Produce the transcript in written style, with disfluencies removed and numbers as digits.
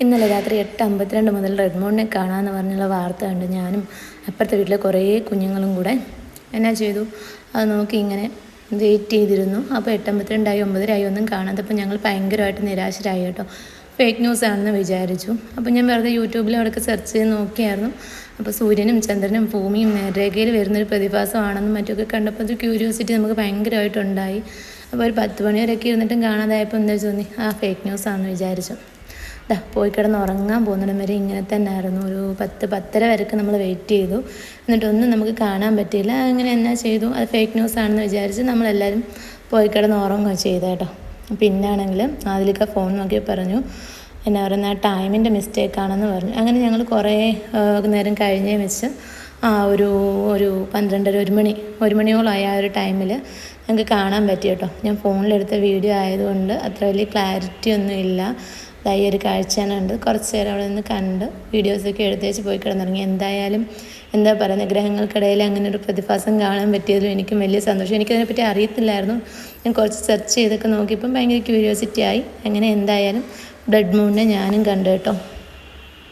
ഇന്നലെ രാത്രി 8:52 മുതൽ റെഡ് മൂണിനെ കാണാമെന്ന് പറഞ്ഞുള്ള വാർത്ത കണ്ട് ഞാനും അപ്പുറത്തെ വീട്ടിലെ കുറേ കുഞ്ഞുങ്ങളും കൂടെ എന്നാ ചെയ്തു, അത് നോക്കി ഇങ്ങനെ വെയിറ്റ് ചെയ്തിരുന്നു. അപ്പോൾ 8:52 9:00 ഒന്നും കാണാത്തപ്പോൾ ഞങ്ങൾ ഭയങ്കരമായിട്ട് നിരാശരായി കേട്ടോ. ഫേക്ക് ന്യൂസ് ആണെന്ന് വിചാരിച്ചു. അപ്പോൾ ഞാൻ വെറുതെ യൂട്യൂബിൽ അവിടെയൊക്കെ സെർച്ച് ചെയ്ത് നോക്കിയായിരുന്നു. അപ്പോൾ സൂര്യനും ചന്ദ്രനും ഭൂമിയും നേർരേഖയിൽ വരുന്നൊരു പ്രതിഭാസമാണെന്നും മറ്റൊക്കെ കണ്ടപ്പോൾ ഒരു ക്യൂരിയോസിറ്റി നമുക്ക് ഭയങ്കരമായിട്ടുണ്ടായി. അപ്പോൾ ഒരു 10 മണി വരെയൊക്കെ ഇരുന്നിട്ടും കാണാതായപ്പോൾ എന്താ തോന്നി, ഫേക്ക് ന്യൂസ് ആണെന്ന് വിചാരിച്ചു. പോയി കിടന്ന് ഉറങ്ങാൻ പോകുന്നിടം വരെ ഇങ്ങനെ തന്നെ ആയിരുന്നു. ഒരു 10-10:30 വരെയൊക്കെ നമ്മൾ വെയിറ്റ് ചെയ്തു. എന്നിട്ടൊന്നും നമുക്ക് കാണാൻ പറ്റിയില്ല. അങ്ങനെ എന്നാ ചെയ്തു, അത് ഫേക്ക് ന്യൂസ് ആണെന്ന് വിചാരിച്ച് നമ്മളെല്ലാവരും പോയി കിടന്ന് ഉറങ്ങുക ചെയ്ത കേട്ടോ. പിന്നാണെങ്കിൽ അതിലേക്ക് ഫോൺ നോക്കി പറഞ്ഞു, എന്നാ പറയുന്ന ടൈമിൻ്റെ മിസ്റ്റേക്കാണെന്ന് പറഞ്ഞു. അങ്ങനെ ഞങ്ങൾ കുറേ നേരം കഴിഞ്ഞേ വെച്ച് ഒരു 12:30 1 മണിയോളമായി ആ ഒരു ടൈമിൽ ഞങ്ങൾക്ക് കാണാൻ പറ്റി കേട്ടോ. ഞാൻ ഫോണിലെടുത്ത വീഡിയോ ആയതുകൊണ്ട് അത്ര വലിയ ക്ലാരിറ്റി ഒന്നും ഇല്ല. ഈ ഒരു കാഴ്ചയാണ് കണ്ടത്. കുറച്ച് നേരം അവിടെ നിന്ന് കണ്ട് വീഡിയോസൊക്കെ എടുത്തേച്ച് പോയി കിടന്നിറങ്ങി. എന്തായാലും എന്താ പറയുന്നത്, ഗ്രഹങ്ങൾക്കിടയിൽ അങ്ങനെ ഒരു പ്രതിഭാസം കാണാൻ പറ്റിയതിലും എനിക്കും വലിയ സന്തോഷം. എനിക്കതിനെപ്പറ്റി അറിയത്തില്ലായിരുന്നു. ഞാൻ കുറച്ച് സെർച്ച് ചെയ്തൊക്കെ നോക്കിയപ്പം ഭയങ്കര ക്യൂരിയോസിറ്റി ആയി. അങ്ങനെ എന്തായാലും ബ്ലഡ് മൂണിനെ ഞാനും കണ്ടു കേട്ടോ.